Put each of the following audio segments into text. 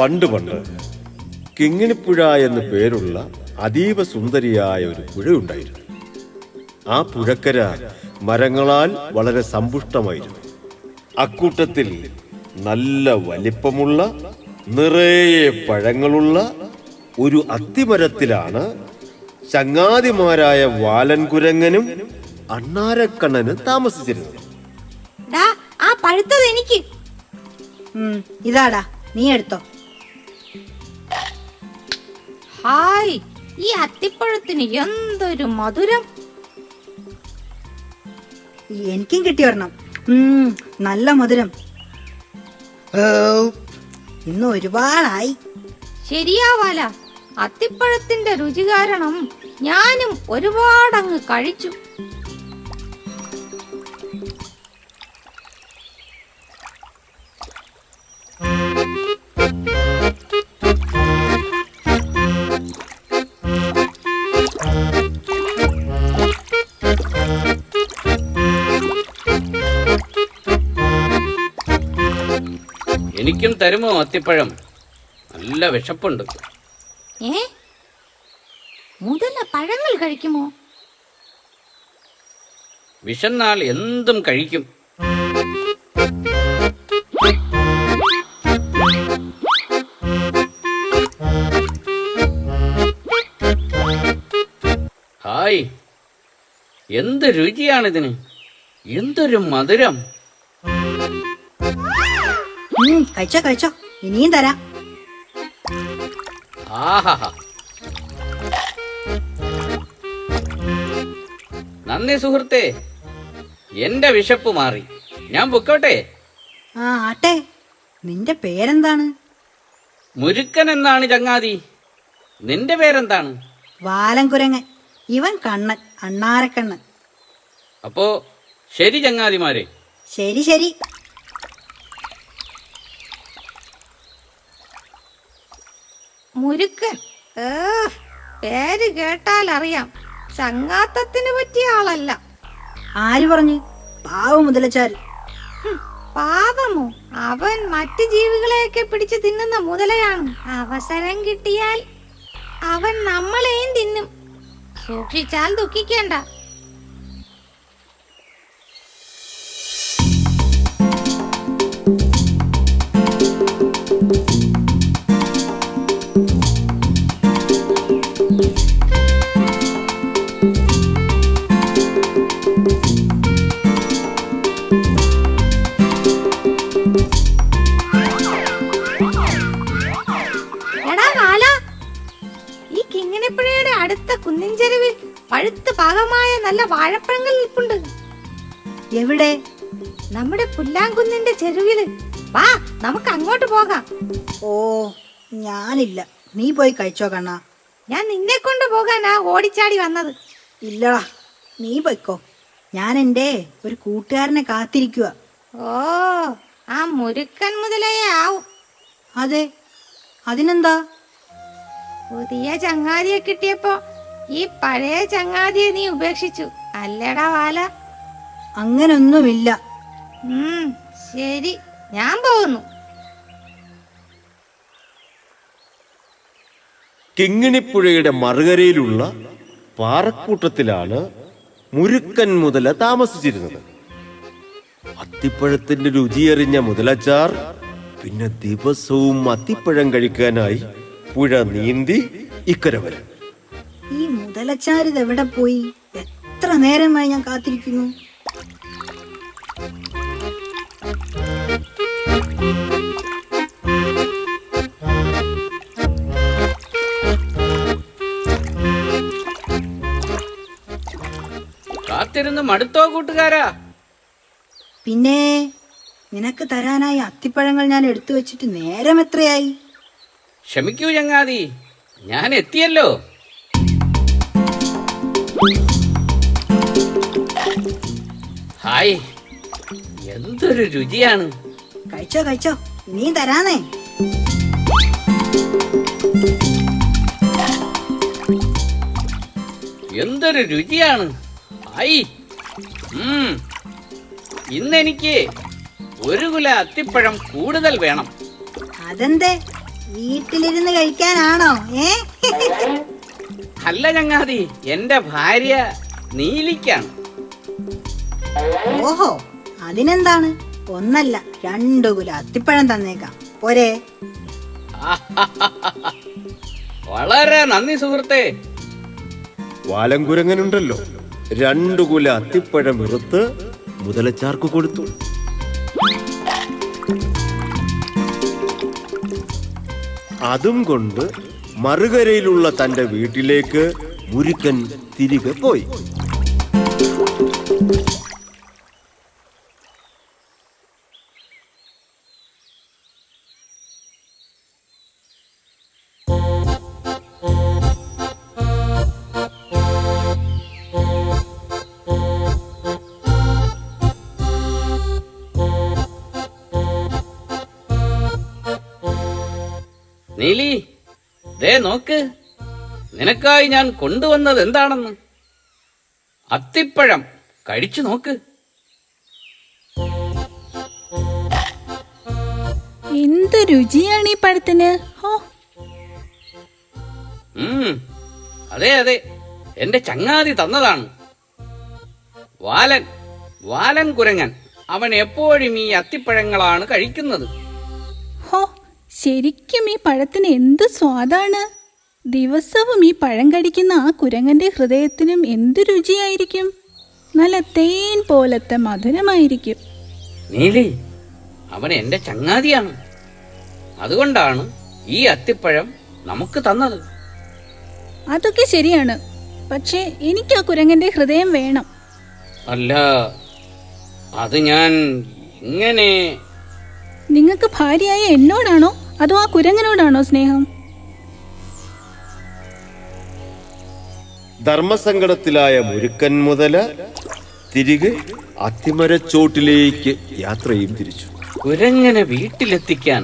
പണ്ട് കിങ്ങിണിപ്പുഴ എന്ന് പേരുള്ള അതീവ സുന്ദരിയായ ഒരു പുഴയുണ്ടായിരുന്നു. ആ പുഴക്കര മരങ്ങളാൽ വളരെ സമ്പുഷ്ടമായിരുന്നു. അക്കൂട്ടത്തിൽ നല്ല വലിപ്പമുള്ള നിറയെ പഴങ്ങളുള്ള ഒരു അത്തിമരത്തിലാണ് ചങ്ങാതിമാരായ വാലൻകുരങ്ങനും അണ്ണാരക്കണ്ണനും താമസിച്ചിരുന്നത്. ആ പഴുത്തത് എനിക്ക്. ഇതാടാ, നീ എടുത്തോ. ഹായ്, ഈ അത്തിപ്പഴത്തിന് എന്തൊരു മധുരം. എനിക്കും കിട്ടി ഒരെണ്ണം. നല്ല മധുരം. ഇന്ന് ഒരുപാടായി. ശരിയാവാല, അത്തിപ്പഴത്തിന്റെ രുചി കാരണം ഞാനും ഒരുപാടങ്ങ് കഴിച്ചു. എനിക്കും തരുമോ അത്തിപ്പഴം? നല്ല വിശപ്പുണ്ട്. മുതല പഴങ്ങൾ കഴിക്കുമോ? വിശന്നാൽ എന്തും കഴിക്കും. ഹായ്, എന്ത് രുചിയാണിതിന്! എന്തൊരു മധുരം! കഴിച്ചോ കഴിച്ചോ, ഇനിയും തരാം. ആഹാ, നന്ദി സുഹൃത്തേ, എന്റെ വിശപ്പ് മാറി. ഞാൻ പൊക്കോട്ടെ? ആട്ടെ. നിന്റെ പേരെന്താണ്? മുരുക്കൻ എന്നാണ് ചങ്ങാതി. നിന്റെ പേരെന്താണ്? വാലൻകുരങ്ങൻ. ഇവൻ കണ്ണൻ, അണ്ണാരക്കണ്ണൻ. അപ്പോ ശരി ചങ്ങാതിമാരെ. ശരി ശരി. മുരുക്കൻ, പേര് കേട്ടാൽ അറിയാം ചങ്ങാത്തത്തിന് പറ്റിയ ആളല്ല. ആര് പറഞ്ഞു? പാവം മുതലച്ചാൽ. പാവമോ? അവൻ മറ്റു ജീവികളെയൊക്കെ പിടിച്ചു തിന്നുന്ന മുതലയാണ്. അവസരം കിട്ടിയാൽ അവൻ നമ്മളെയും തിന്നും. സൂക്ഷിച്ചാൽ ദുഃഖിക്കേണ്ട. അടുത്ത കുന്നിൻ ചെരുവിൽ പഴുത്ത് പാകമായ നല്ല വാഴപ്പഴങ്ങൾ നിൽപ്പുണ്ട്. എവിടെ? നമ്മുടെ പുല്ലാങ്കുന്നിന്റെ ചെരുവില്. വാ, നമുക്ക് അങ്ങോട്ട് പോകാം. ഓ, ഞാനില്ല. നീ പോയി കഴിച്ചോ കണ്ണാ. ഞാൻ നിന്നെ കൊണ്ട് പോകാനാ ഓടിച്ചാടി വന്നത്. ഇല്ലടാ, നീ പോയിക്കോ. ഞാൻ എൻ്റെ ഒരു കൂട്ടുകാരനെ കാത്തിരിക്കുക. ഓ, ആ മുരുക്കൻ മുതലയെ ആവും. അതെ, അതിനെന്താ? പുതിയ ചങ്ങാതിയെ കിട്ടിയപ്പോ ഈ പഴയ ചങ്ങാതിയെ നീ ഉപേക്ഷിച്ചു അല്ലേടാ വാല? അങ്ങനൊന്നുമില്ല. ശരി, ഞാൻ പോകുന്നു. കിങ്ങിണിപ്പുഴയുടെ മറുകരയിലുള്ള പാറക്കൂട്ടത്തിലാണ് മുരുക്കൻ മുതല താമസിച്ചിരുന്നത്. അത്തിപ്പഴത്തിന്റെ രുചിയറിഞ്ഞ മുതലച്ചാർ പിന്നെ ദിവസവും അത്തിപ്പഴം കഴിക്കാനായി പുഴ നീന്തി ഇക്കര വരും. ഈ മുതലച്ചാരിത് എവിടെ പോയി? എത്ര നേരമായി ഞാൻ കാത്തിരിക്കുന്നു. കാത്തിരുന്ന് മടുത്തോ കൂട്ടുകാരാ? പിന്നെ നിനക്ക് തരാനായി അത്തിപ്പഴങ്ങൾ ഞാൻ എടുത്തു വെച്ചിട്ട് നേരം എത്രയായി? ക്ഷമിക്കൂ ചങ്ങാതി, ഞാൻ എത്തിയല്ലോ. ഹായ്, എന്തൊരു രുചിയാണ്! കഴിച്ചോ കഴിച്ചോ, ഇനിയും തരാനേ. എന്തൊരു രുചിയാണ്! ഐ, ഇന്നെനിക്ക് ഒരു കുല അത്തിപ്പഴം കൂടുതൽ വേണം. അതെന്തേ? വീട്ടിലിരുന്ന് കഴിക്കാനാണോ? അല്ല ചങ്ങാതി, എന്റെ ഭാര്യ നീലിക്കാണ്. ഓഹോ, അതിനെന്താണ്? ഒന്നല്ല 2 കുല അത്തിപ്പഴം തന്നേക്കാം, പോരെ? വളരെ നന്ദി സുഹൃത്തേ. വാലങ്കുരങ്ങനുണ്ടല്ലോ 2 കുല അത്തിപ്പഴം ഇറുത്ത് മുതലച്ചാർക്ക് കൊടുത്തു. അതും കൊണ്ട് മറുകരയിലുള്ള തന്റെ വീട്ടിലേക്ക് മുരുക്കൻ തിരികെ പോയി. നീലി, ദേ നോക്ക്, നിനക്കായി ഞാൻ കൊണ്ടുവന്നത് എന്താണെന്ന്. അത്തിപ്പഴം കഴിച്ചു നോക്ക്. എന്ത് രുചിയാണ് ഈ പഴത്തിന്! ഓ, അതെ അതെ, എന്റെ ചങ്ങാതി തന്നതാണ്. വാലൻ കുരങ്ങൻ. അവൻ എപ്പോഴും ഈ അത്തിപ്പഴങ്ങളാണ് കഴിക്കുന്നത്. ഹോ, ശരിക്കും ഈ പഴത്തിന് എന്ത് സ്വാദാണ്! ദിവസവും ഈ പഴം കടിക്കുന്ന ആ കുരങ്ങന്റെ ഹൃദയത്തിനും എന്ത് രുചിയായിരിക്കും! നല്ല തേൻ പോലത്തെ മധുരമായിരിക്കും. നീലി, അവൻ എന്റെ ചങ്ങാതിയാണ്. അതുകൊണ്ടാണ് ഈ അത്തിപ്പഴം നമുക്ക് തന്നത്. അതൊക്കെ ശരിയാണ്, പക്ഷേ എനിക്ക് ആ കുരങ്ങന്റെ ഹൃദയം വേണം. അല്ല, അത് ഞാൻ ഇങ്ങനെ... നിങ്ങൾക്ക് ഭാര്യയായ എന്നോടാണോ അതോ ആ കുരങ്ങനോടാണോ സ്നേഹം? ധർമ്മസങ്കടത്തിലായ മുരുക്കൻ മുതല തിരികെ അത്തിമരച്ചോട്ടിലേക്ക് യാത്രയും തിരിച്ചു. കുരങ്ങനെ വീട്ടിലെത്തിക്കാൻ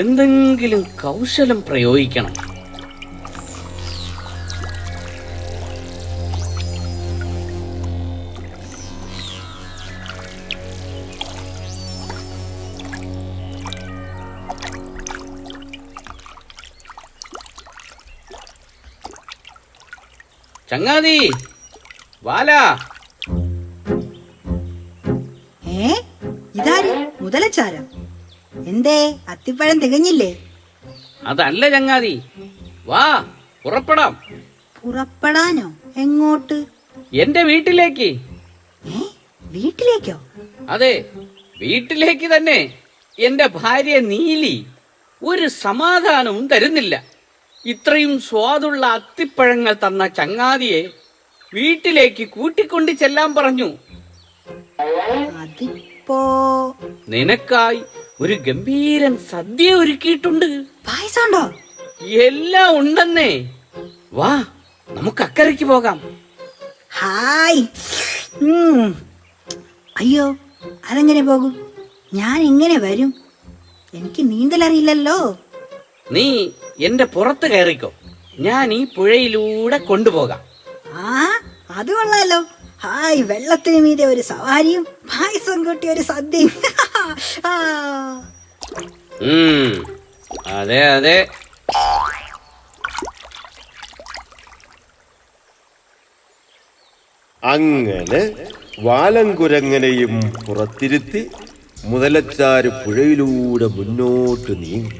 എന്തെങ്കിലും കൗശലം പ്രയോഗിക്കണം. ചങ്ങാതി, വാല. ഇതാര്? മുതലച്ചാര? എന്തേ, അത്തിപ്പഴം തികഞ്ഞില്ലേ? അതല്ല ചങ്ങാതി, വാ പുറപ്പെടാം. പുറപ്പെടാനോ? എങ്ങോട്ട്? എന്റെ വീട്ടിലേക്ക്. വീട്ടിലേക്കോ? അതെ, വീട്ടിലേക്ക് തന്നെ. എന്റെ ഭാര്യ നീലി ഒരു സമാധാനവും തരുന്നില്ല. ഇത്രയും സ്വാദുള്ള അത്തിപ്പഴങ്ങൾ തന്ന ചങ്ങാതിയെ വീട്ടിലേക്ക് കൂട്ടിക്കൊണ്ട് ചെല്ലാൻ പറഞ്ഞു. അതിപ്പോ നിനക്കായി ഒരു ഗംഭീരൻ സദ്യ ഒരുക്കിയിട്ടുണ്ട്. പായസമുണ്ടോ? എല്ലാം ഉണ്ടെന്നേ. വാ, നമുക്ക് അക്കരയ്ക്ക് പോകാം. ഹായ്. അയ്യോ, അതെങ്ങനെ പോകും? ഞാൻ എങ്ങനെ വരും? എനിക്ക് നീന്തലറിയില്ലല്ലോ. നീ എന്റെ പുറത്ത് കയറിക്കോ, ഞാൻ ഈ പുഴയിലൂടെ കൊണ്ടുപോകാം. അത് കൊള്ളാലോ. ഹായ്, വെള്ളത്തിന് മീതെ ഒരു സവാരിയും പായസം കൂട്ടി ഒരു സദ്യയും. അതെ അതെ. അങ്ങനെ വാലങ്കുരങ്ങനെയും പുറത്തിരുത്തി മുതലച്ചാര് പുഴയിലൂടെ മുന്നോട്ട് നീങ്ങി.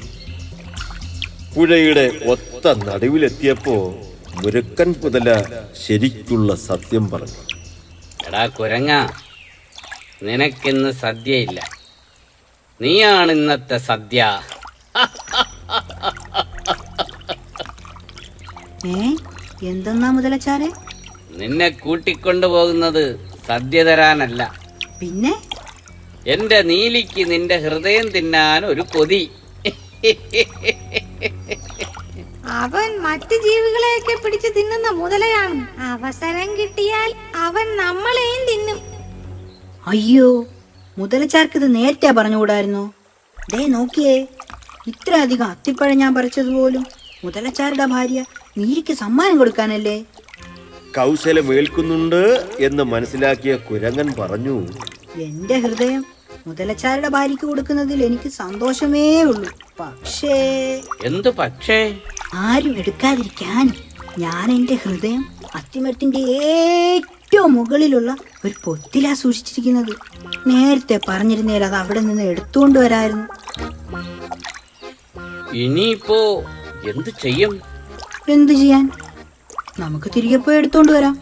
പുഴയുടെ ഒത്ത നടുവിലെത്തിയപ്പോ മുരുക്കൻ മുതല ശരിക്കുള്ള സത്യം പറഞ്ഞു. എടാ കുരങ്ങ, നിനക്കിന്ന് സദ്യയില്ല. നീയാണ് ഇന്നത്തെ സദ്യ. എന്തെന്നാ മുതലച്ചാരെ? നിന്നെ കൂട്ടിക്കൊണ്ടുപോകുന്നത് സദ്യ തരാനല്ല. പിന്നെ? എന്റെ നീലിക്ക് നിന്റെ ഹൃദയം തിന്നാൻ ഒരു കൊതി. അവൻ മറ്റു ജീവികളെയൊക്കെ പിടിച്ചു തിന്നുന്ന മുതലയാണ്. അവസരം കിട്ടിയാൽ അവൻ നമ്മളെയും തിന്നും. അയ്യോ, മുതലച്ചാർക്ക് ഇത് നേരത്തെ പറഞ്ഞുകൂടായിരുന്നോ? ദേ നോക്കിയേ, ഇത്ര അധികം അത്തിപ്പഴം ഞാൻ പറിച്ചതുപോലും മുതലച്ചാരുടെ ഭാര്യ നീലിക്ക് സമ്മാനം കൊടുക്കാനല്ലേ. കൗശലമേൽക്കുന്നുണ്ട് എന്ന് മനസ്സിലാക്കിയ കുരങ്ങൻ പറഞ്ഞു, എന്റെ ഹൃദയം മുതലച്ചാരുടെ ഭാര്യയ്ക്ക് കൊടുക്കുന്നതിൽ എനിക്ക് സന്തോഷമേ ഉള്ളൂ. പക്ഷേ എന്തു പക്ഷേ? ആരും എടുക്കാതിരിക്കാൻ ഞാൻ എൻ്റെ ഹൃദയം അത്തിമരത്തിന്റെ ഏറ്റവും മുകളിലുള്ള ഒരു പൊത്തിലാ സൂക്ഷിച്ചിരിക്കുന്നത്. നേരത്തെ പറഞ്ഞിരുന്നേൽ അത് അവിടെ നിന്ന് എടുത്തുകൊണ്ട് വരായിരുന്നു. ഇനിയിപ്പോ എന്തു ചെയ്യും? എന്തു ചെയ്യാൻ? നമുക്ക് തിരികെ പോയി എടുത്തോണ്ട് വരാം.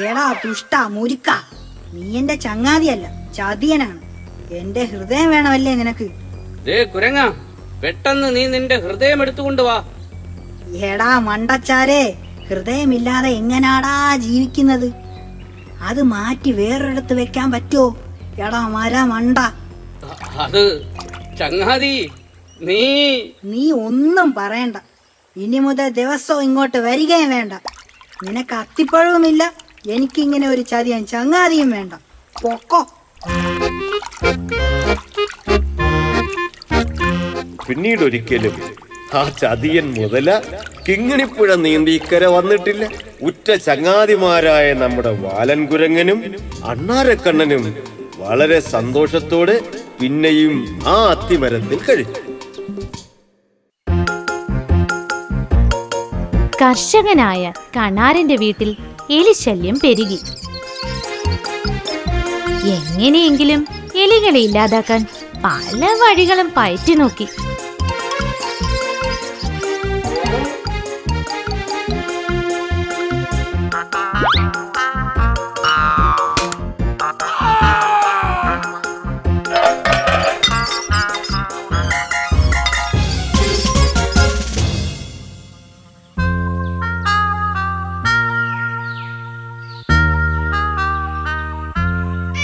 എടാ ദുഷ്ട മുരിക്ക, നീ എന്റെ ചങ്ങാതിയല്ല, ചതിയനാണ്. എന്റെ ഹൃദയം വേണമല്ലേ നിനക്ക്? കുരങ്ങ, പെട്ടെന്ന് നീ നിന്റെ ഹൃദയം എടുത്തുകൊണ്ട് വാ. എടാ മണ്ടച്ചാരെ, ഹൃദയമില്ലാതെ എങ്ങനാടാ ജീവിക്കുന്നത്? അത് മാറ്റി വേറൊരിടത്ത് വെക്കാൻ പറ്റുമോ? എടാ മണ്ട, അത് ചങ്ങാതി, നീ ഒന്നും പറയണ്ട. ഇനി മുതൽ ദിവസവും ഇങ്ങോട്ട് വരികയും വേണ്ട. നിനക്ക് അത്തിപ്പഴവുമില്ല, എനിക്കിങ്ങനെ ഒരു ചതിയൻ ചങ്ങാതിയും വേണ്ട. പൊക്കോ. പിന്നീടൊരിക്കലും ആ ചതിയൻ മുതല കിങ്ങിണിപ്പുഴ നീന്തി ഇക്കര വന്നിട്ടില്ല. ഉറ്റ ചങ്ങാതിമാരായ നമ്മുടെ വാലൻ കുരങ്ങനും അണ്ണാരക്കണ്ണനും വളരെ സന്തോഷത്തോടെ പിന്നെയും ആ അത്തിമരത്തിൽ കഴിച്ചു. കർഷകനായ കണാരന്റെ വീട്ടിൽ എലിശല്യം പെരുകി. എങ്ങനെയെങ്കിലും എലികളെ ഇല്ലാതാക്കാൻ പല വഴികളും പയറ്റി നോക്കി.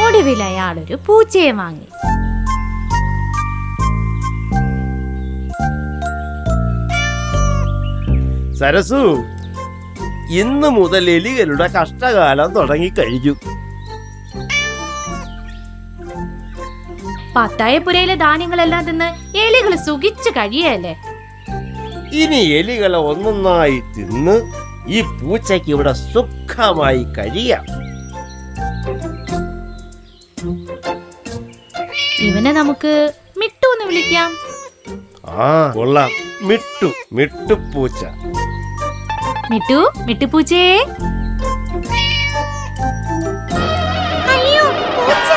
ഒടുവിൽ അയാളൊരു പൂച്ചയെ വാങ്ങി. സരസു, ഇന്നു മുതൽ എലികളുടെ കഷ്ടകാലം തുടങ്ങിക്കഴിഞ്ഞു. പത്തായപ്പുരയിലെ ധാന്യങ്ങളെല്ലാം തിന്ന് എലികൾ സുഖിച്ചു കഴിയല്ലേ. ഇനി എലികളെ ഒന്നൊന്നായി തിന്ന് ഈ പൂച്ചയ്ക്ക് ഇവിടെ സുഖമായി കഴിയാം. ഇവനെ നമുക്ക് മിട്ടു എന്ന് വിളിക്കാം. ആ കൊള്ളാം, മിട്ടുപൂച്ച. മിട്ടുപൂച്ചേ. അയ്യോ പൂച്ച,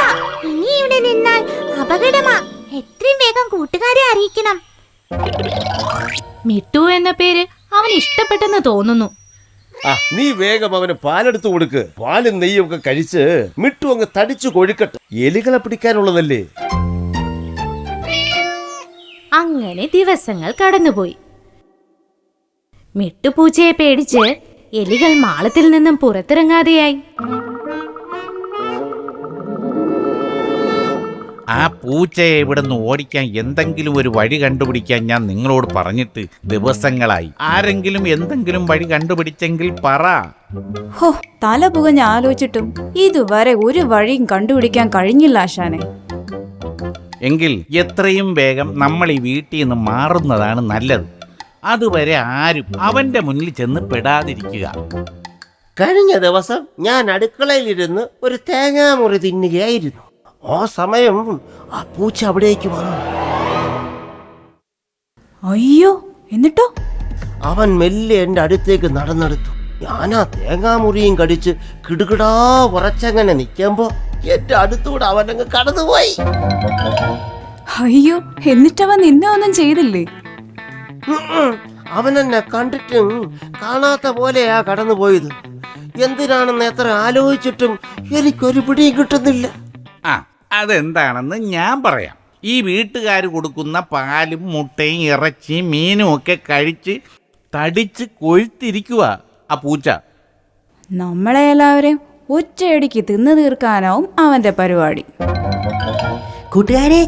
ഇനി ഇവിടെ നിന്നാൽ അപകടമാ. എത്രയും വേഗം കൂട്ടുകാരെ അറിയിക്കണം. മിട്ടു എന്ന പേര് അവന് ഇഷ്ടപ്പെട്ടെന്ന് തോന്നുന്നു. നീ വേഗം അവന് പാലെടുത്ത് കൊടുക്ക്. പാലും നെയ്യും ഒക്കെ കഴിച്ച് മിട്ടു അങ്ങ് തടിച്ചു കൊഴുക്കട്ടെ. എലികളെ പിടിക്കാനുള്ളതല്ലേ. അങ്ങനെ ദിവസങ്ങൾ കടന്നുപോയി. മിട്ടുപൂച്ചയെ പേടിച്ച് എലികൾ മാളത്തിൽ നിന്നും പുറത്തിറങ്ങാതെയായി. ആ പൂച്ചയെ ഇവിടുന്ന് ഓടിക്കാൻ എന്തെങ്കിലും ഒരു വഴി കണ്ടുപിടിക്കാൻ ഞാൻ നിങ്ങളോട് പറഞ്ഞിട്ട് ദിവസങ്ങളായി. ആരെങ്കിലും എന്തെങ്കിലും വഴി കണ്ടുപിടിച്ചെങ്കിൽ പറ. ഹോ, തല പുകഞ്ഞ് ആലോചിച്ചിട്ടും ഇതുവരെ ഒരു വഴിയും കണ്ടുപിടിക്കാൻ കഴിഞ്ഞില്ല ആശാനെ. എങ്കിൽ എത്രയും വേഗം നമ്മൾ ഈ വീട്ടിൽ നിന്ന് മാറുന്നതാണ് നല്ലത്. അതുവരെ ആരും അവന്റെ മുന്നിൽ ചെന്ന് പെടാതിരിക്കുക. കഴിഞ്ഞ ദിവസം ഞാൻ അടുക്കളയിലിരുന്ന് ഒരു തേങ്ങാമുറി തിന്നുകയായിരുന്നു. ആ സമയം ആ പൂച്ച അവിടേക്ക് വന്നു. അയ്യോ, എന്നിട്ടോ? അവൻ മെല്ലെ എന്റെ അടുത്തേക്ക് നടന്നെടുത്തു. ഞാൻ ആ തേങ്ങാമുറിയും കടിച്ച് കിടുകിടാ ഉറച്ചങ്ങനെ നിൽക്കുമ്പോ എന്റെ അടുത്തൂടെ അവനങ്ങ് കടന്നുപോയി. അയ്യോ, എന്നിട്ടവൻ നിന്നെ ഒന്നും ചെയ്തില്ലേ? അവനെന്നെ കണ്ടിട്ടും കാണാത്ത പോലെയാ കടന്നുപോയത്. എന്തിനാണെന്ന് എത്ര ആലോചിച്ചിട്ടും എനിക്കൊരു പിടിയും കിട്ടുന്നില്ല. അതെന്താണെന്ന് ഞാൻ പറയാം. ഈ വീട്ടുകാർ കൊടുക്കുന്ന പാലും മുട്ടയും ഇറച്ചിയും മീനും ഒക്കെ കഴിച്ച് തടിച്ച് കൊഴുത്തിരിക്കുക ആ പൂച്ച. നമ്മളെ എല്ലാവരെയും ഒറ്റയടിക്ക് തിന്നു തീർക്കാനാവും അവന്റെ പരിപാടി. കൂട്ടുകാരെ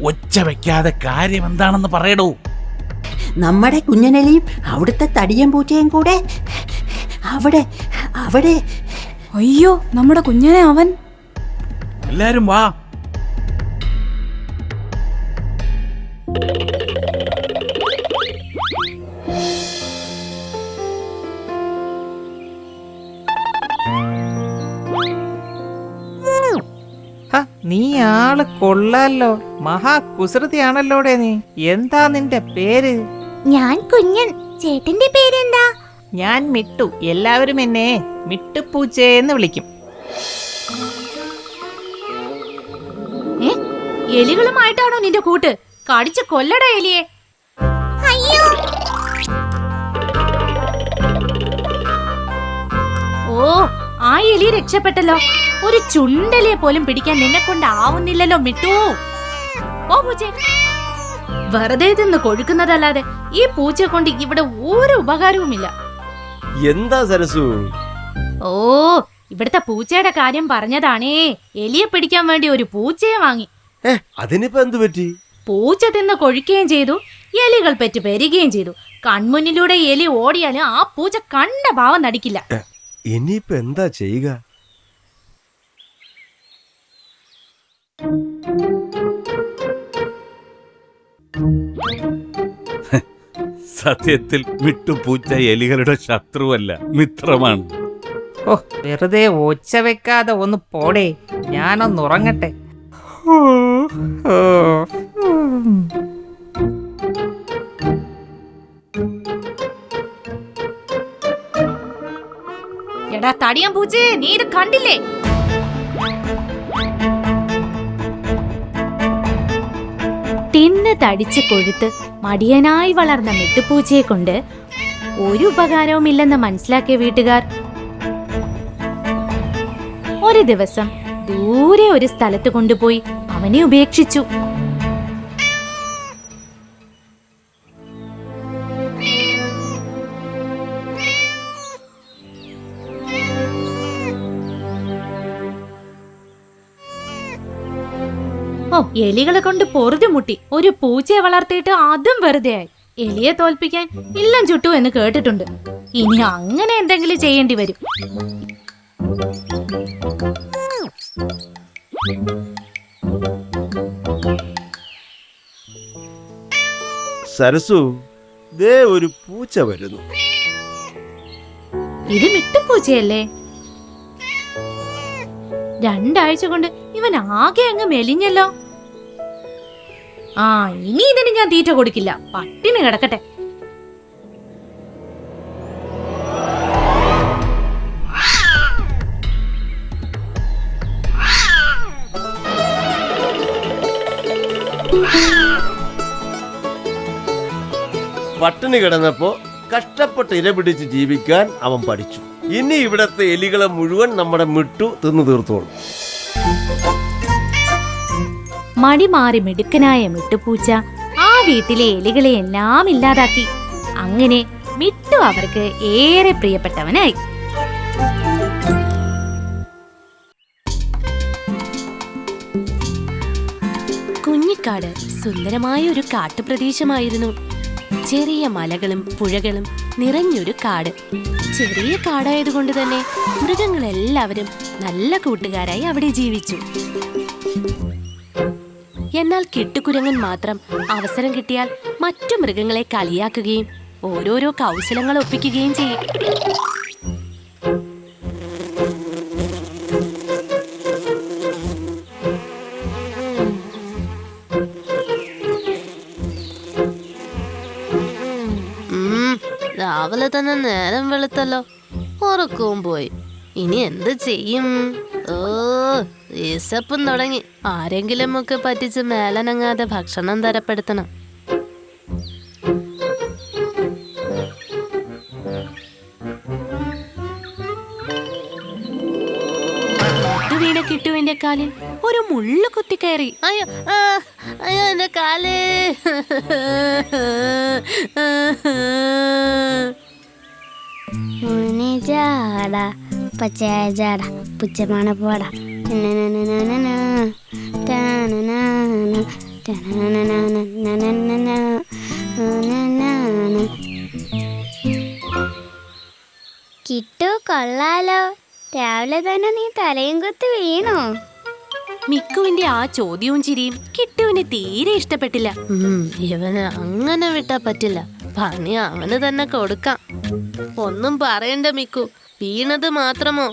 ഒച്ച വെക്കാതെ കാര്യം എന്താണെന്ന് പറയടോ. നമ്മുടെ കുഞ്ഞനെലിയും അവിടുത്തെ തടിയൻ പൂച്ചയും കൂടെ അവിടെ അവിടെ. അയ്യോ, നമ്മുടെ കുഞ്ഞനെ അവൻ. എല്ലാരും വാ. നീ ആള് കൊള്ളാലോ, മഹാകുസൃതിയാണല്ലോടെ നീ. എന്താ നിന്റെ പേര്? ഞാൻ കുഞ്ഞൻ. ചേട്ടന്റെ പേരെന്താ? ഞാൻ മിട്ടു. എല്ലാവരും എന്നെ മിട്ടുപൂച്ചയെന്ന് വിളിക്കും. എലികളുമായിട്ടാണോ നിന്റെ കൂട്ട്? കടിച്ച് കൊല്ലടാ എലിയെ. അയ്യോ, ഓ, ആ എലി രക്ഷപ്പെട്ടല്ലോ. ഒരു ചുണ്ടലിയെ പോലും പിടിക്കാൻ നിന്നെ കൊണ്ടാവുന്നില്ലല്ലോ മിട്ടു. ഓ പൂച്ചേ, വെറുതെ തിന്ന് കൊഴുക്കുന്നതല്ലാതെ ഈ പൂച്ചയെ കൊണ്ട് ഇവിടെ ഒരു ഉപകാരവുമില്ല. എന്താ സരസു? ഓ, ഇവിടുത്തെ പൂച്ചയുടെ കാര്യം പറഞ്ഞതാണേ. എലിയെ പിടിക്കാൻ വേണ്ടി ഒരു പൂച്ചയെ വാങ്ങി. അതിനിപ്പോ എന്തു പറ്റി? പൂച്ച തിന്ന് കൊഴിക്കുകയും ചെയ്തു, എലികൾ പെറ്റ് പെരുകയും ചെയ്തു. കൺമുന്നിലൂടെ എലി ഓടിയാലും ആ പൂച്ച കണ്ട ഭാവം നടിക്കില്ല. ഇനിയിപ്പോ എന്താ ചെയ്യുക? സത്യത്തിൽ മിട്ടുപൂച്ച എലികളുടെ ശത്രുവല്ല, മിത്രമാണ്. ഓ, വെറുതെ ഒച്ച വെക്കാതെ ഒന്ന് പോടേ, ഞാനൊന്ന് ഉറങ്ങട്ടെ. എടാ തടിയാൻ പൂച്ചേ, നീ ഇത് കണ്ടില്ലേ? തിന്ന് തടിച്ച് കൊഴുത്ത് മടിയനായി വളർന്ന മിട്ടുപൂച്ചയെ കൊണ്ട് ഒരു ഉപകാരവുമില്ലെന്ന് മനസ്സിലാക്കിയ വീട്ടുകാർ ഒരു ദിവസം ദൂരെ ഒരു സ്ഥലത്ത് കൊണ്ടുപോയി അവനെ ഉപേക്ഷിച്ചു. ഓ, എലികളെ കൊണ്ട് പൊറുതിമുട്ടി ഒരു പൂച്ചയെ വളർത്തിയിട്ട് അതും വെറുതെയായി. എലിയെ തോൽപ്പിക്കാൻ ഇല്ലം ചുട്ടു എന്ന് കേട്ടിട്ടുണ്ട്. ഇനി അങ്ങനെ എന്തെങ്കിലും ചെയ്യേണ്ടി വരും. സരസു, ദേ ഒരു പൂച്ച വരുന്നു. ഇത് മിട്ടുപൂച്ചയല്ലേ? 2 ആഴ്ച കൊണ്ട് ഇവൻ ആകെ അങ്ങ് മെലിഞ്ഞല്ലോ. ആ, ഇനി ഇതിന് ഞാൻ തീറ്റ കൊടുക്കില്ല, പട്ടിണി കിടക്കട്ടെ. പട്ടിണി കിടന്നപ്പോ കഷ്ടപ്പെട്ട് ഇര പിടിച്ച് ജീവിക്കാൻ അവൻ പഠിച്ചു. ഇനി ഇവിടത്തെ എലികളെ മുഴുവൻ നമ്മുടെ മിട്ടു തിന്നു തീർത്തോളും. മടി മാറി മിടുക്കനായ മിട്ടുപൂച്ച ആ വീട്ടിലെ എലികളെ എല്ലാം ഇല്ലാതാക്കി. അങ്ങനെ മിട്ടു അവർക്ക് ഏറെ പ്രിയപ്പെട്ടവനായി. കുഞ്ഞിക്കാട് സുന്ദരമായ ഒരു കാട്ടുപ്രദേശമായിരുന്നു. ചെറിയ മലകളും പുഴകളും നിറഞ്ഞൊരു കാട്. ചെറിയ കാടായതുകൊണ്ട് തന്നെ മൃഗങ്ങളെല്ലാവരും നല്ല കൂട്ടുകാരായി അവിടെ ജീവിച്ചു. എന്നാൽ കിട്ടുകുരങ്ങൻ മാത്രം അവസരം കിട്ടിയാൽ മറ്റു മൃഗങ്ങളെ കളിയാക്കുകയും ഓരോരോ കൗശലങ്ങൾ ഒപ്പിക്കുകയും ചെയ്യും. രാവിലെ തന്നെ നേരം വെളുത്തല്ലോ, ഉറക്കവും പോയി. ഇനി എന്ത് ചെയ്യും? ഓ, വിശപ്പും തുടങ്ങി. ആരെങ്കിലും ഒക്കെ പറ്റിച്ച് മേലനങ്ങാതെ ഭക്ഷണം തരപ്പെടുത്തണം. വീണ കിട്ടുവിന്റെ കാലിൽ ഒരു മുള്ളു കുത്തിക്കയറി. അയ്യോ, അയ്യോ, എന്റെ കാലേ! ജാടാ പച്ചയായ ജാട പുച്ചമാണ് പോട. കിട്ടു കൊള്ളാലോ. രാവിലെ തന്നെ നീ തലയും കുത്തി വീണോ? മിക്കുവിന്റെ ആ ചോദ്യവും ചിരിയും കിട്ടുവിന് തീരെ ഇഷ്ടപ്പെട്ടില്ല. ഇവന് അങ്ങനെ വിട്ടാ പറ്റില്ല, പണി അവന് തന്നെ കൊടുക്കാം. ഒന്നും പറയണ്ട മിക്കു, വീണത് മാത്രമോ,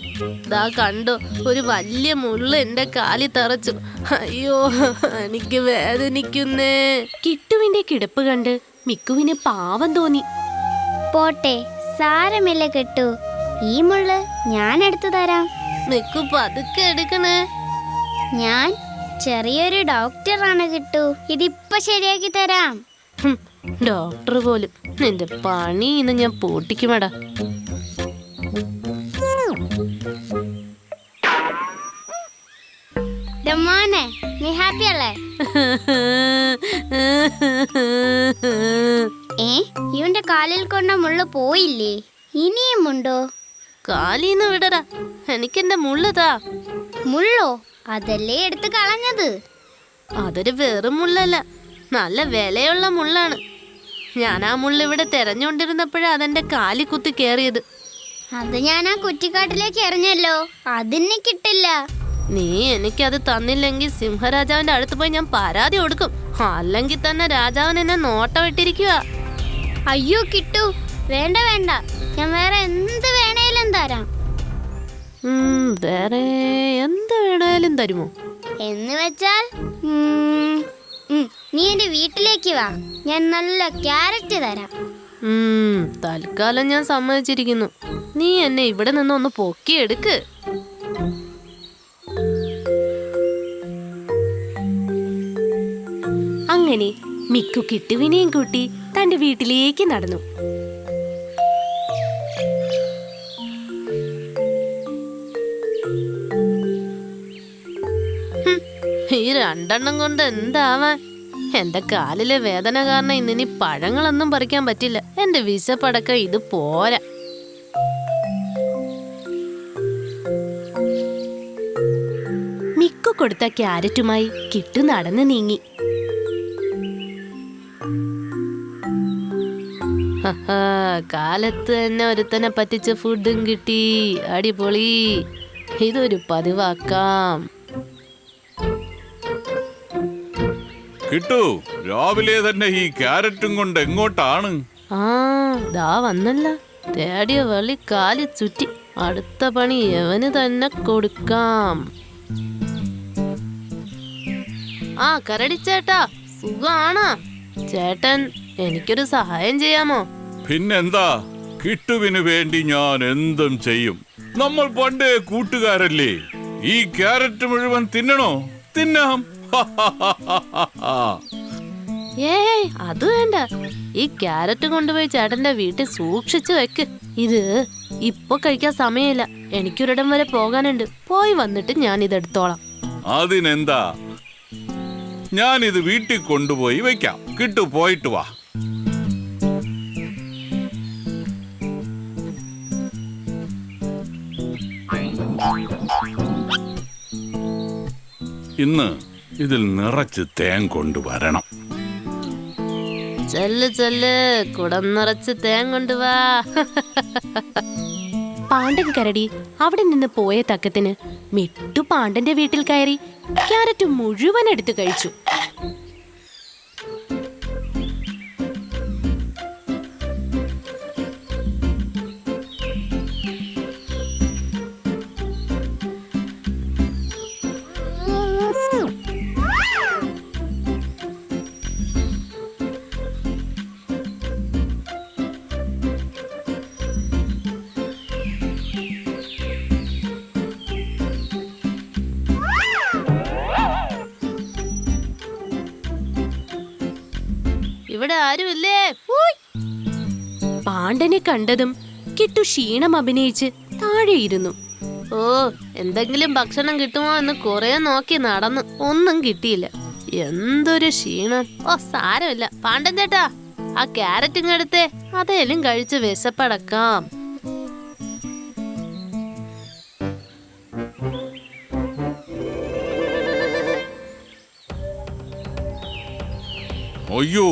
ദാ കണ്ടോ, ഒരു വലിയ മുള്ള് എന്റെ കാലിൽ തറച്ചു. അയ്യോ, എനിക്ക് വേദനിക്കുന്നേ. കിട്ടുവിന്റെ കിടപ്പ് കണ്ട് മിക്കുവിന് പാവം തോന്നി. പോട്ടെ, സാരമില്ല കിട്ടു, ഈ മുള്ള് ഞാൻ എടുത്തു തരാം. മിക്കു പതുക്കെ എടുക്കണേ. ഞാൻ ചെറിയൊരു ഡോക്ടറാണ് കിട്ടു, ഇതിപ്പോ ശരിയാക്കി തരാം. ഡോക്ടർ പോലും, നിന്റെ പണി ഇന്ന് ഞാൻ പൂട്ടിക്കുമടാ. മോനെ, നീ ഹാപ്പി അല്ലേ? ഇവന്റെ കാലിൽ കൊണ്ട മുള്ളു പോയില്ലേ? ഇനിയും ഉണ്ടോ? കാലിന്ന് വിടടാ, എനിക്കെന്റെ മുള്ളുതാ. മുള്ളോ? അതല്ലേ എടുത്ത് കളഞ്ഞത്. അതൊരു വെറും മുള്ളല്ല, നല്ല വിലയുള്ള മുള്ളാണ്. ഞാൻ ആ മുള്ള ഇവിടെ തെരഞ്ഞുകൊണ്ടിരുന്നപ്പോഴാ അതെന്റെ കാലി കുത്തി കേറിയത്. അത് ഞാൻ ആ കുറ്റിക്കാട്ടിലേക്ക് എറിഞ്ഞല്ലോ, അതിന് കിട്ടില്ല. നീ എനിക്കത് തന്നില്ലെങ്കിൽ സിംഹരാജാവിന്റെ അടുത്ത് പോയി ഞാൻ പരാതി കൊടുക്കും. അല്ലെങ്കിൽ തന്നെ രാജാവൻ എന്നെ നോട്ടം ഇട്ടിരിക്കുക. അയ്യോ കിട്ടു, വേണ്ട വേണ്ട, ഞാൻ വേറെ എന്ത് വേണേലും തരാം. വേറെ എന്ത് വേണേലും തരുമോ? എന്ന് വെച്ചാൽ നീ എന്റെ വീട്ടിലേക്ക് വാ, ഞാൻ നല്ല ക്യാരറ്റ് തരാം. തൽക്കാലം ഞാൻ സമ്മതിച്ചിരിക്കുന്നു. നീ എന്നെ ഇവിടെ നിന്നൊന്ന് പൊക്കിയെടുക്ക്. അങ്ങനെ മിക്കു കിട്ടുവിനെയും കൂട്ടി തന്റെ വീട്ടിലേക്ക് നടന്നു. ഈ രണ്ടെണ്ണം കൊണ്ട് എന്താവാൻ? എന്റെ കാലിലെ വേദന കാരണം ഇന്നിനി പഴങ്ങളൊന്നും പറിക്കാൻ പറ്റില്ല. എന്റെ വിശപ്പടക്കം ഇത് പോരാ. മിക്കു കൊടുത്ത ക്യാരറ്റുമായി കിട്ടു നടന്നു നീങ്ങി. കാലത്ത് തന്നെ ഒരുത്തനെ പറ്റിച്ച ഫുഡും കിട്ടി. അടിപൊളി, ഇതൊരു പതിവാക്കാം. കിട്ടു, രാവിലെ തന്നെ ഈ ക്യാരറ്റും കൊണ്ട് എങ്ങോട്ടാണ്? ദാ വന്നല്ല, തേടിയ വള്ളി കാലി ചുറ്റി. അടുത്ത പണി എവന് തന്നെ കൊടുക്കാം. കരടിച്ചേട്ടാ, സുഖാണോ? ചേട്ടൻ എനിക്കൊരു സഹായം ചെയ്യാമോ? പിന്നെന്താ, കിട്ടുവിന് വേണ്ടി ഞാൻ എന്തും ചെയ്യും. നമ്മൾ പണ്ടേ കൂട്ടുകാരല്ലേ. ഈ ക്യാരറ്റ് മുഴുവൻ തിന്നണോ? തിന്നാം. ഏയ്, അത് വേണ്ട. ഈ ക്യാരറ്റ് കൊണ്ടുപോയി ചേട്ടന്റെ വീട്ടിൽ സൂക്ഷിച്ചു വെക്ക്. ഇത് ഇപ്പൊ കഴിക്കാൻ സമയമില്ല, എനിക്കൊരിടം വരെ പോകാനുണ്ട്. പോയി വന്നിട്ട് ഞാൻ ഇതെടുത്തോളാം. അതിനെന്താ, ഞാനിത് വീട്ടിൽ കൊണ്ടുപോയി വെക്കാം. കിട്ടു, പോയിട്ട് വാ. ഇന്ന് ഇതിൽ നിറച്ച് തേൻ കൊണ്ടുവരണം. ചെല്ല് ചെല്ല്, കുടം നിറച്ച് തേൻ കൊണ്ടുവാ. പാണ്ഡൻ കരടി അവിടെ നിന്ന് പോയ തക്കത്തിന് മിട്ടു പാണ്ഡന്റെ വീട്ടിൽ കയറി ക്യാരറ്റ് മുഴുവൻ എടുത്തു കഴിച്ചു. ഇവിടെ ആരുമില്ലേ? പാണ്ഡനെ കണ്ടതും കിട്ടു ക്ഷീണം അഭിനയിച്ച് താഴെയിരുന്നു. എന്തെങ്കിലും ഭക്ഷണം കിട്ടുമോ എന്ന് കുറെ നോക്കി നടന്നു, ഒന്നും കിട്ടിയില്ല. എന്തൊരു ക്ഷീണം. സാരമില്ല പാണ്ഡൻ ചേട്ടാ, ആ ക്യാരറ്റ് ഇങ്ങെടുത്തേ, അതേലും കഴിച്ച് വിശപ്പടക്കാം. അയ്യോ,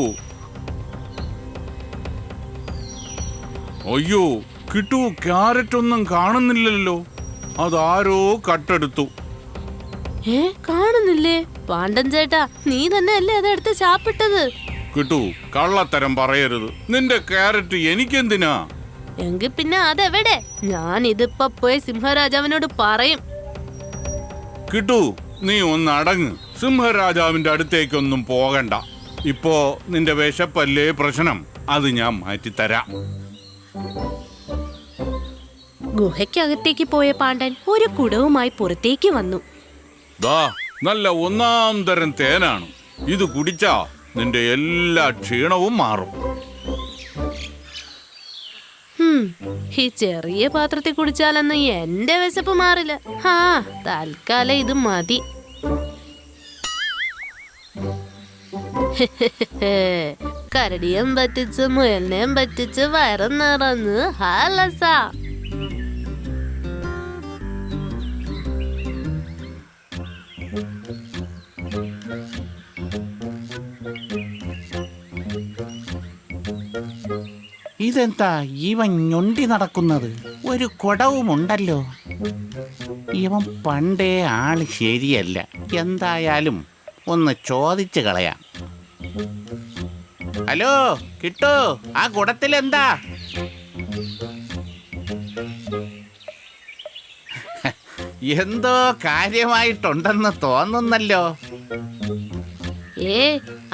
അയ്യോ, കിട്ടു, ക്യാരറ്റ് ഒന്നും കാണുന്നില്ലല്ലോ. അതാരോ കട്ടെടുത്തു. കാണുന്നില്ലേ? പാണ്ഡൻ ചേട്ടാ, നീ തന്നെ അല്ലേ അതെടുത്ത് ചാപ്പിട്ടത്? കിട്ടു, കള്ളത്തരം പറയരുത്. നിന്റെ ക്യാരറ്റ് എനിക്കെന്തിനാ? എങ്കിൽ പിന്നെ അതെവിടെ? ഞാൻ ഇതിപ്പോ പോയി സിംഹരാജാവിനോട് പറയും. കിട്ടു, നീ ഒന്ന് അടങ്ങ്. സിംഹരാജാവിന്റെ അടുത്തേക്കൊന്നും പോകണ്ട. ഇപ്പോ നിന്റെ വിശപ്പല്ലേ പ്രശ്നം, അത് ഞാൻ മാറ്റിത്തരാം. ഗുഹയ്ക്കകത്തേക്ക് പോയ പാണ്ഡൻ ഒരു കുടവുമായി പുറത്തേക്ക് വന്നു. ദാ, നല്ല ഒന്നാം തരം തേനാണ്. ഇത് കുടിച്ചാ നിന്റെ എല്ലാ ക്ഷീണവും മാറും. ഈ ചെറിയ പാത്രത്തിൽ കുടിച്ചാലൊന്നും എന്റെ വിശപ്പ് മാറില്ല. തൽക്കാലം ഇത് മതി. കരടിയം പറ്റിച്ച് മുയലിനെയും പറ്റിച്ച് വയറും നിറഞ്ഞ് ഹാലസ. ഇതെന്താ ഇവൻ ഞൊണ്ടി നടക്കുന്നത്? ഒരു കുടവുമുണ്ടല്ലോ. ഇവൻ പണ്ടേ ആള് ശരിയല്ല. എന്തായാലും ഒന്ന് ചോദിച്ചു കളയാം. ഹലോ കിട്ടോ, ആ കുടത്തിലെന്താ? എന്തോ കാര്യമായിട്ടുണ്ടെന്ന് തോന്നുന്നല്ലോ.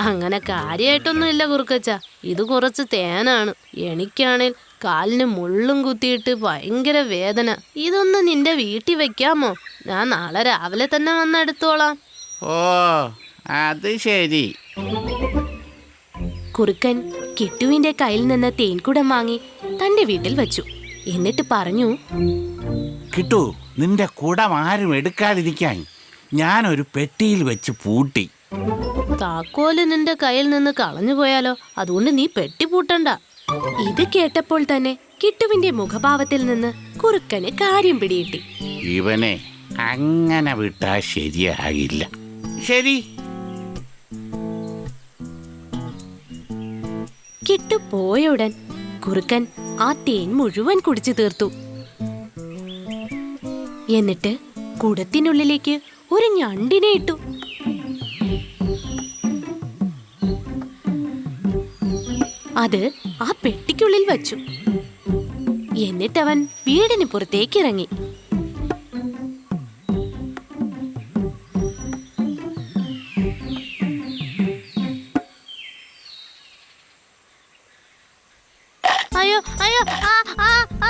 അങ്ങനെ കാര്യമായിട്ടൊന്നും ഇല്ല കുറുക്കച്ച. ഇത് കുറച്ച് തേനാണ്. എനിക്കാണേൽ കാലിന് മുള്ളും കുത്തിയിട്ട് ഭയങ്കര വേദന. ഇതൊന്ന് നിന്റെ വീട്ടിൽ വെക്കാമോ? ഞാൻ നാളെ രാവിലെ തന്നെ വന്നെടുത്തോളാം. ഓ, അത് ശരി. കുറുക്കൻ കിട്ടുവിന്റെ കയ്യിൽ നിന്ന് തേൻകുടം വാങ്ങി തന്റെ വീട്ടിൽ വെച്ചു. എന്നിട്ട് പറഞ്ഞു, കിട്ടു, നിന്റെ കുടം ആരും എടുക്കാതിരിക്കാൻ ഞാനൊരു പെട്ടിയിൽ വെച്ച് പൂട്ടി. താക്കോല് നിന്റെ കയ്യിൽ നിന്ന് കളഞ്ഞു പോയാലോ? അതുകൊണ്ട് നീ പെട്ടി പൂട്ടണ്ട. ഇത് കേട്ടപ്പോൾ തന്നെ കിട്ടുവിന്റെ മുഖഭാവത്തിൽ നിന്ന് കുറുക്കന് കാര്യം പിടികിട്ടി. ഇവനെ അങ്ങനെ വിട്ടാ ശരിയാകില്ല. ശരി. കിട്ടു പോയുടൻ കുറുക്കൻ ആ തേൻ മുഴുവൻ കുടിച്ചു തീർത്തു. എന്നിട്ട് കുടത്തിനുള്ളിലേക്ക് ഒരു ഞണ്ടിനെ ഇട്ടു. അത് ആ പെട്ടിക്കുള്ളിൽ വച്ചു. എന്നിട്ടവൻ വീടിന് പുറത്തേക്ക് ഇറങ്ങി. അയ്യോ അയ്യോ അയ്യോ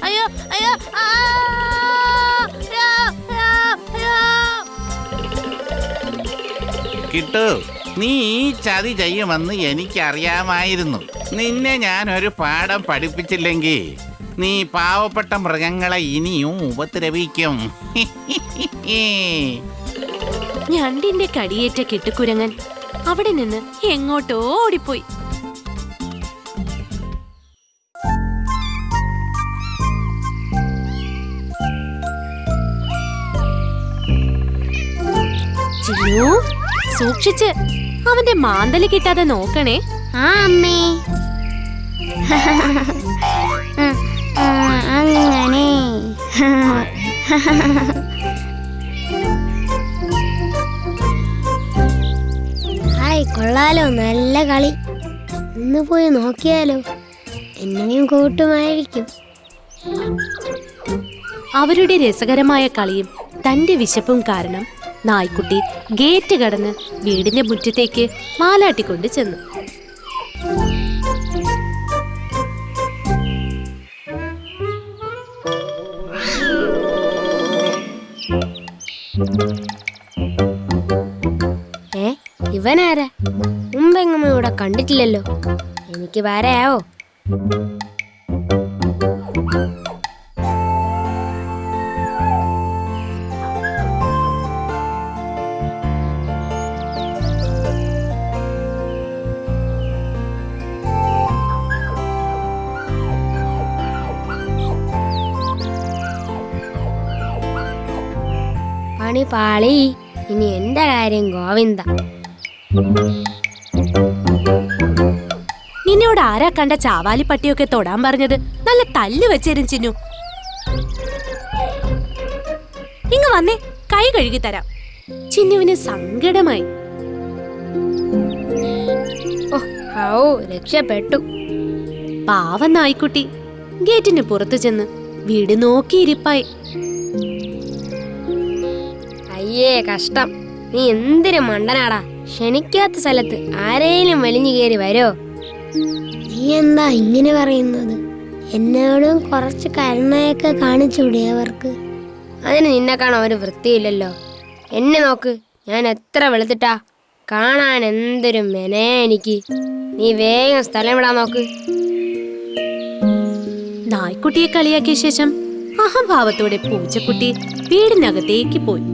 അയ്യോ കിട്ടു, നീ ഈ ചതി ചെയ്യുമെന്ന് എനിക്കറിയാമായിരുന്നു. നിന്നെ ഞാനൊരു പാഠം പഠിപ്പിച്ചില്ലെങ്കിൽ നീ പാവപ്പെട്ട മൃഗങ്ങളെ ഇനിയും ഉപദ്രവിക്കും. ഞണ്ടിന്റെ കടിയേറ്റ കിട്ടുകുരങ്ങൻ അവിടെ നിന്ന് എങ്ങോട്ടോ ഓടിപ്പോയി. ചിന്നു, സൂക്ഷിച്ച് അവന്റെ മാന്തല് കിട്ടാതെ നോക്കണേ. ആ അമ്മേ. അങ്ങനെ ഹായ്, കൊള്ളാലോ, നല്ല കളി. ഒന്ന് പോയി നോക്കിയാലോ? എന്നെയും കൂട്ടുമായിരിക്കും. അവരുടെ രസകരമായ കളിയും തന്റെ വിശപ്പും കാരണം നായ്ക്കുട്ടി ഗേറ്റ് കടന്ന് വീടിന്റെ മുറ്റത്തേക്ക് മാലാട്ടിക്കൊണ്ട് ചെന്നു. ഇവനാരാ? മുമ്പെങ്ങും ഇവിടെ കണ്ടിട്ടില്ലല്ലോ. എനിക്ക് വരാവോ? പണി പാളി. ഇനി എന്റെ കാര്യം ഗോവിന്ദ. ആരാ കണ്ട ചാവാലിപ്പട്ടിയൊക്കെ തൊടാൻ പറഞ്ഞത്? നല്ല തല്ല് വെച്ചേരും ചിന്നു. ഇങ്ങ് വന്നേ, കൈ കഴുകി തരാം. ചിന്നുവിന് സങ്കടമായി. രക്ഷപ്പെട്ടു. പാവം നായ്ക്കുട്ടി ഗേറ്റിന് പുറത്തു ചെന്ന് വീട് നോക്കിയിരിപ്പായി. അയ്യേ കഷ്ടം, നീ എന്തൊരു മണ്ടനാടാ. ക്ഷണിക്കാത്ത സ്ഥലത്ത് ആരേലും വലിഞ്ഞു കയറി വരോ? നീ എന്താ ഇങ്ങനെ പറയുന്നത്? എന്നോടും കുറച്ച് കരുണയൊക്കെ കാണിച്ചൂടെ അവർക്ക്? അതിന് നിന്നെ കാണാൻ ഒരു വൃത്തിയില്ലല്ലോ. എന്നെ നോക്ക്, ഞാൻ എത്ര വെളുത്തിട്ടാ. കാണാൻ എന്തൊരു മെനേ എനിക്ക്. നീ വേഗം സ്ഥലം വിടാൻ നോക്ക്. നായ്ക്കുട്ടിയെ കളിയാക്കിയ ശേഷം അഹംഭാവത്തോടെ പൂച്ചക്കുട്ടി വീടിനകത്തേക്ക് പോയി.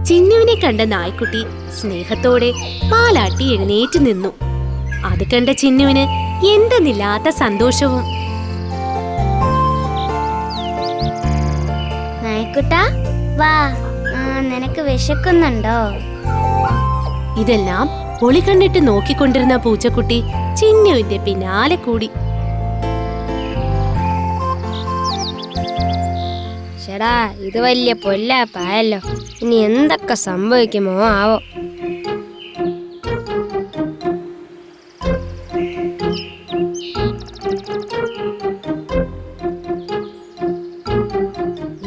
ചിന്നുവിനെ കണ്ട നായ്ക്കുട്ടി സ്നേഹത്തോടെ പാലാട്ടി എഴുന്നേറ്റ് നിന്നു. അത് കണ്ട ചിന്നുവിന് എന്തെന്നില്ലാത്ത സന്തോഷവും. നായ്ക്കുട്ടാ വാ, നിനക്ക് വിശക്കുന്നുണ്ടോ? ഇതെല്ലാം ഒളി കണ്ടിട്ട് നോക്കിക്കൊണ്ടിരുന്ന പൂച്ചക്കുട്ടി ചിന്നുവിന്റെ പിന്നാലെ കൂടി. ചേടാ, ഇത് വലിയ പൊല്ലാപ്പായല്ലോ. ഇനി എന്തൊക്കെ സംഭവിക്കുമോ ആവോ.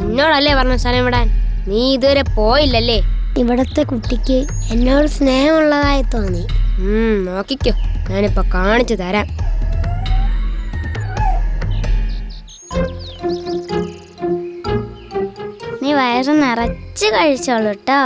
എന്നോടല്ലേ പറഞ്ഞ സ്ഥലം വിടാൻ? നീ ഇതുവരെ പോയില്ലല്ലേ? ഇവിടത്തെ കുട്ടിക്ക് എന്നോട് സ്നേഹമുള്ളതായി തോന്നി. നോക്കിക്കോ, ഞാനിപ്പോ കാണിച്ചു തരാം. നീ വയറ് നിറച്ച് കഴിച്ചോളൂ കേട്ടോ.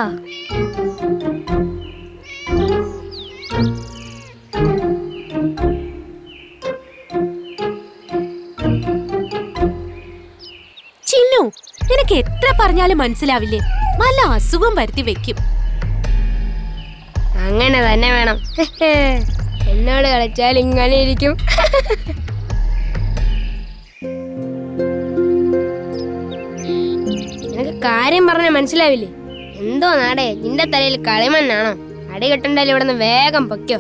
ചിന്നു, നിനക്ക് എത്ര പറഞ്ഞാലും മനസ്സിലാവില്ലേ? വല്ല അസുഖം വരുത്തി വെക്കും. അങ്ങനെ തന്നെ വേണം. എന്നോട് കളിച്ചാൽ ഇങ്ങനെ ഇരിക്കും. നിനക്ക് കാര്യം പറഞ്ഞാൽ മനസ്സിലാവില്ലേ? എന്തോ നാടേ, നിന്റെ തലയിൽ കളിമണ്ണാണോ? അടി കെട്ടണ്ടല്ലോ, ഇവിടെ നിന്ന് വേഗം പൊയ്ക്കോ.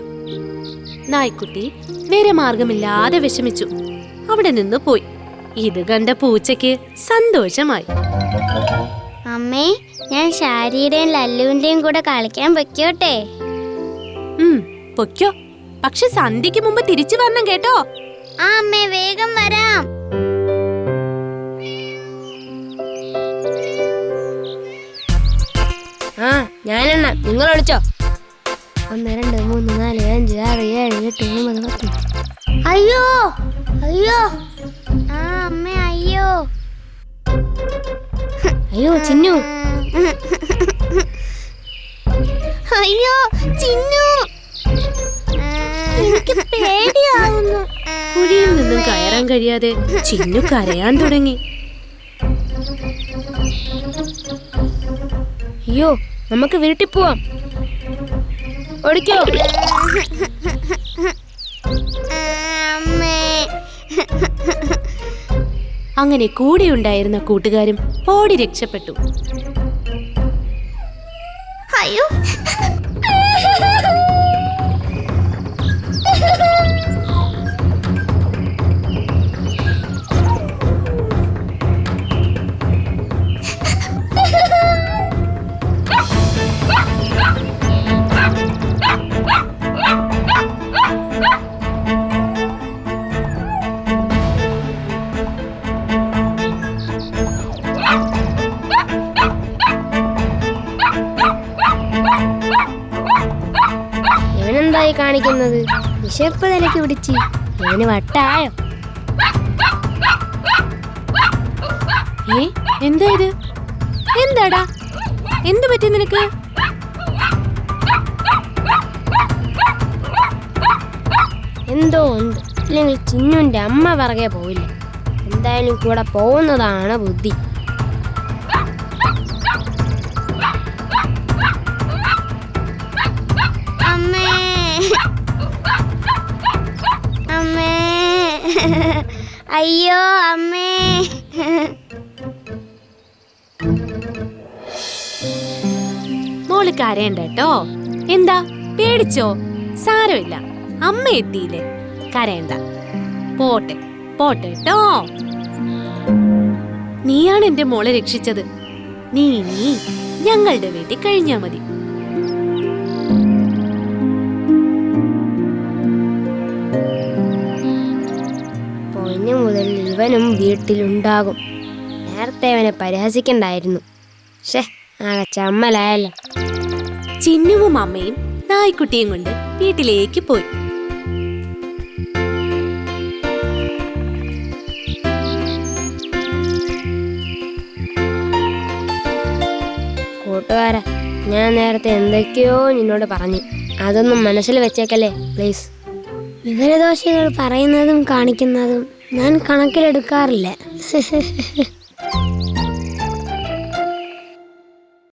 നായ്ക്കുട്ടി വേറെ മാർഗമില്ലാതെ വിഷമിച്ചു അവിടെ നിന്ന് പോയി. ഇത് കണ്ട പൂച്ചയ്ക്ക് സന്തോഷമായി. അമ്മേ, ഞാൻ ഷാരിയുടെയും ലല്ലുവിന്റെയും കൂടെ കളിക്കാൻ പൊയ്ക്കോട്ടെ? പൊയ്ക്കോ, പക്ഷെ സന്ധ്യക്ക് മുമ്പ് തിരിച്ചു വരണം കേട്ടോ. ആ അമ്മേ, വേഗം വരാം. ഞാനെണ്ണ, നിങ്ങൾ വിളിച്ചോ. 1 2 3 4 5 6 7 8 9 10. അയ്യോ അയ്യോ, ആ അമ്മേ, അയ്യോ അയ്യോ ചിന്നു, അയ്യോ ചിന്നു, എനിക്ക് പേടിയാവുന്നു. കുഴിയിൽ നിന്നും കയറാൻ കഴിയാതെ ചിന്നു കരയാൻ തുടങ്ങി. അയ്യോ, നമുക്ക് വീട്ടിൽ പോവാം. ഓടിക്കോ. അങ്ങനെ കൂടെയുണ്ടായിരുന്ന കൂട്ടുകാരും ഓടി രക്ഷപ്പെട്ടു. അയ്യോ, ഇവനെന്തായി കാണിക്കുന്നത്? വിശപ്പ് തലയ്ക്ക് പിടിച്ച് ഇവന് വട്ടായോ? എന്താ ഇത്? എന്താടാ, എന്ത് പറ്റി നിനക്ക്? എന്തോ ഉണ്ട്, ഇല്ലെങ്കിൽ ചിന്നുവിന്റെ അമ്മ പറകെ പോയില്ല. എന്തായാലും കൂടെ പോകുന്നതാണ് ബുദ്ധി. അമ്മേ, അമ്മേ, അയ്യോ അമ്മേ. മോള് കരയണ്ട കേട്ടോ. എന്താ പേടിച്ചോ? സാരമില്ല, അമ്മ എത്തിയില്ലേ, കരയണ്ട. പോട്ടെ പോട്ടെ കേട്ടോ. നീയാണ് എന്റെ മോളെ രക്ഷിച്ചത്. നീ ഞങ്ങളുടെ വീട്ടിൽ കഴിഞ്ഞാ മതി. പൊന്നു മുതൽ ഇവനും വീട്ടിലുണ്ടാകും. നേരത്തെ അവനെ പരിഹസിക്കണ്ടായിരുന്നു. ആകെ ചമ്മലായല്ലോ. ചിന്നുവും അമ്മയും നായ്ക്കുട്ടിയും കൊണ്ട് വീട്ടിലേക്ക് പോയി. കൂട്ടുകാരാ, ഞാൻ നേരത്തെ എന്തൊക്കെയോ നിന്നോട് പറഞ്ഞു. അതൊന്നും മനസ്സിൽ വെച്ചേക്കല്ലേ പ്ലീസ്. വിവരദോഷികൾ പറയുന്നതും കാണിക്കുന്നതും ഞാൻ കണക്കിലെടുക്കാറില്ല.